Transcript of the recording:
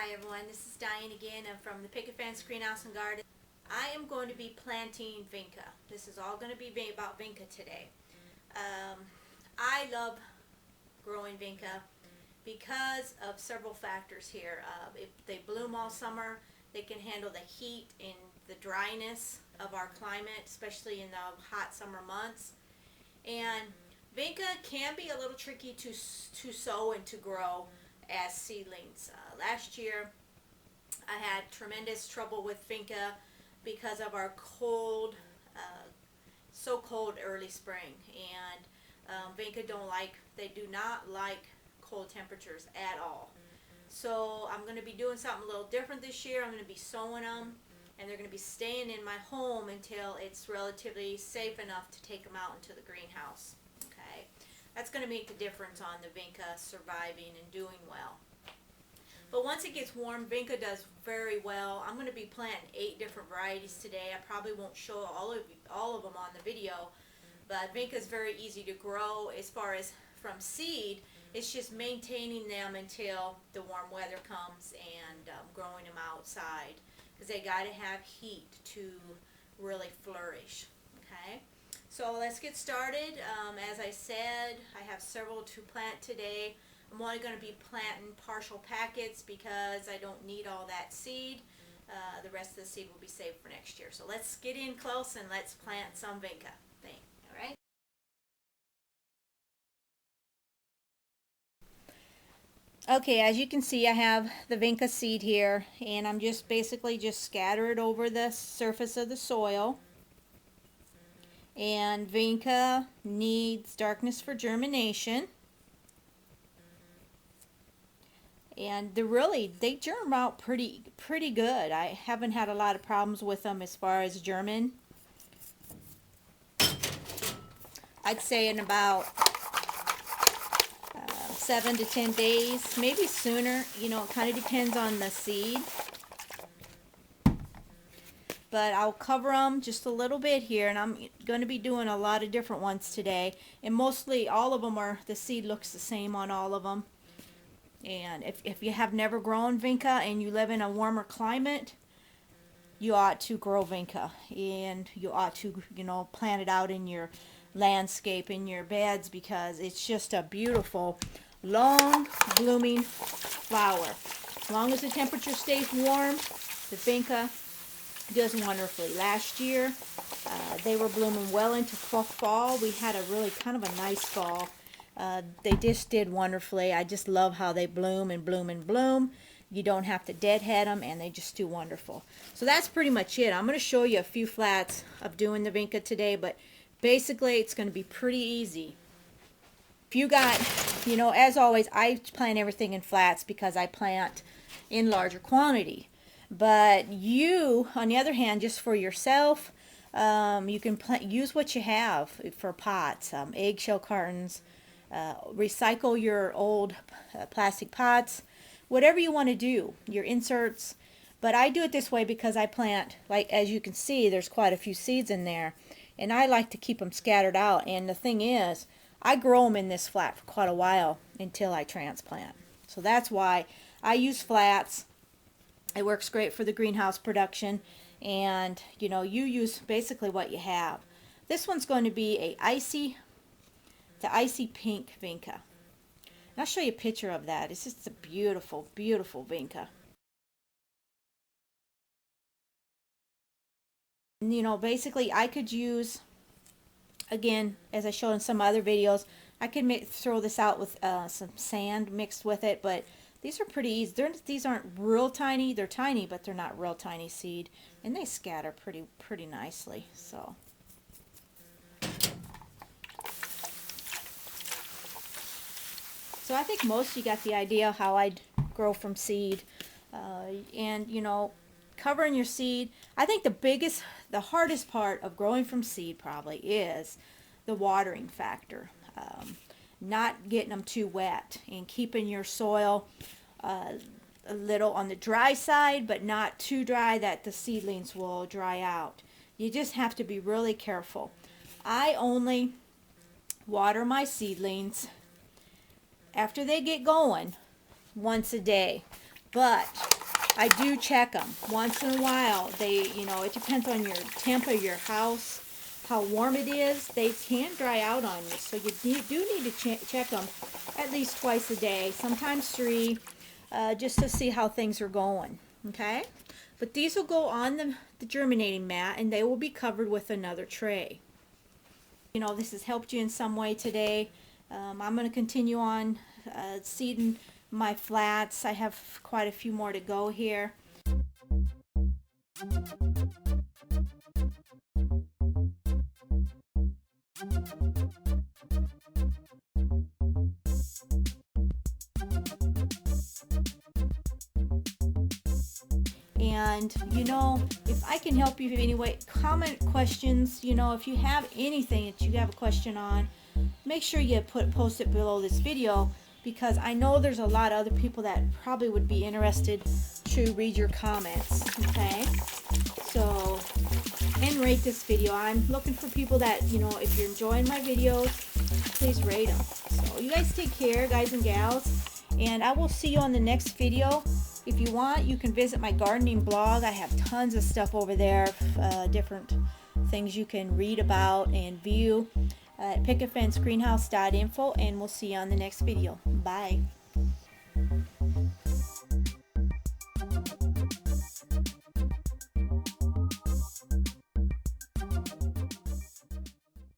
Hi everyone, this is Diane again. I'm from the Picket Fence Greenhouse and Garden. I am going to be planting Vinca. This is all going to be about Vinca today. I love growing Vinca because of several factors here. If they bloom all summer, they can handle the heat and the dryness of our climate, especially in the hot summer months. And Vinca can be a little tricky to sow and to grow as seedlings. Last year I had tremendous trouble with Vinca because of our cold, so cold early spring, and Vinca they do not like cold temperatures at all. So I'm going to be doing something a little different this year. I'm going to be sowing them, and they're going to be staying in my home until it's relatively safe enough to take them out into the greenhouse. Okay, that's going to make the difference on the Vinca surviving and doing well. But once it gets warm, Vinca does very well. I'm going to be planting 8 different varieties today. I probably won't show all of them on the video, but Vinca is very easy to grow as far as from seed. It's just maintaining them until the warm weather comes and growing them outside, because they got to have heat to really flourish. Okay, so let's get started. As I said, I have several to plant today. I'm only going to be planting partial packets because I don't need all that seed. The rest of the seed will be saved for next year. So let's get in close and let's plant some Vinca. All right. Okay, as you can see, I have the Vinca seed here, and I'm just basically scatter it over the surface of the soil. And Vinca needs darkness for germination. And they germ out pretty good. I haven't had a lot of problems with them as far as germin. I'd say in about 7 to 10 days, maybe sooner. You know, it kind of depends on the seed. But I'll cover them just a little bit here, and I'm going to be doing a lot of different ones today. And mostly all of them the seed looks the same on all of them. And if you have never grown Vinca and you live in a warmer climate, you ought to grow Vinca, and you ought to, plant it out in your landscape, in your beds, because it's just a beautiful, long blooming flower. As long as the temperature stays warm, the Vinca does wonderfully. Last year, they were blooming well into fall. We had a really kind of a nice fall. They just did wonderfully. I just love how they bloom and bloom and bloom. You don't have to deadhead them, and they just do wonderful. So that's pretty much it. I'm going to show you a few flats of doing the Vinca today, but basically it's going to be pretty easy. If you got, as always, I plant everything in flats because I plant in larger quantity. But you, on the other hand, just for yourself, you can use what you have for pots, eggshell cartons. Recycle your old plastic pots, whatever you want to do, your inserts. But I do it this way because I plant, like as you can see, there's quite a few seeds in there, and I like to keep them scattered out. And the thing is, I grow them in this flat for quite a while until I transplant. So that's why I use flats. It works great for the greenhouse production, and you use basically what you have. This one's going to be the icy pink Vinca. And I'll show you a picture of that. It's just a beautiful, beautiful Vinca. And, basically I could use, again, as I showed in some other videos, I could throw this out with some sand mixed with it, but these are pretty easy. These aren't real tiny. They're tiny, but they're not real tiny seed, and they scatter pretty nicely. So I think most of you got the idea how I'd grow from seed. And, covering your seed. I think the hardest part of growing from seed probably is the watering factor. Not getting them too wet and keeping your soil a little on the dry side, but not too dry that the seedlings will dry out. You just have to be really careful. I only water my seedlings after they get going once a day. But I do check them once in a while. They, you know, it depends on your temp of your house, how warm it is. They can dry out on you, so you do need to check them at least twice a day, sometimes 3, just to see how things are going. Okay, but these will go on the germinating mat, and they will be covered with another tray. You know, this has helped you in some way today. I'm going to continue on seeding my flats. I have quite a few more to go here. And you know, if I can help you in any way, comment questions. You know, if you have anything that you have a question on, make sure you post it below this video, because I know there's a lot of other people that probably would be interested to read your comments. Okay, so, and rate this video. I'm looking for people that, you know, if you're enjoying my videos, please rate them. So you guys take care, guys and gals, and I will see you on the next video. If you want, you can visit my gardening blog. I have tons of stuff over there, different things you can read about and view at picketfencegreenhouse.info, and we'll see you on the next video. Bye.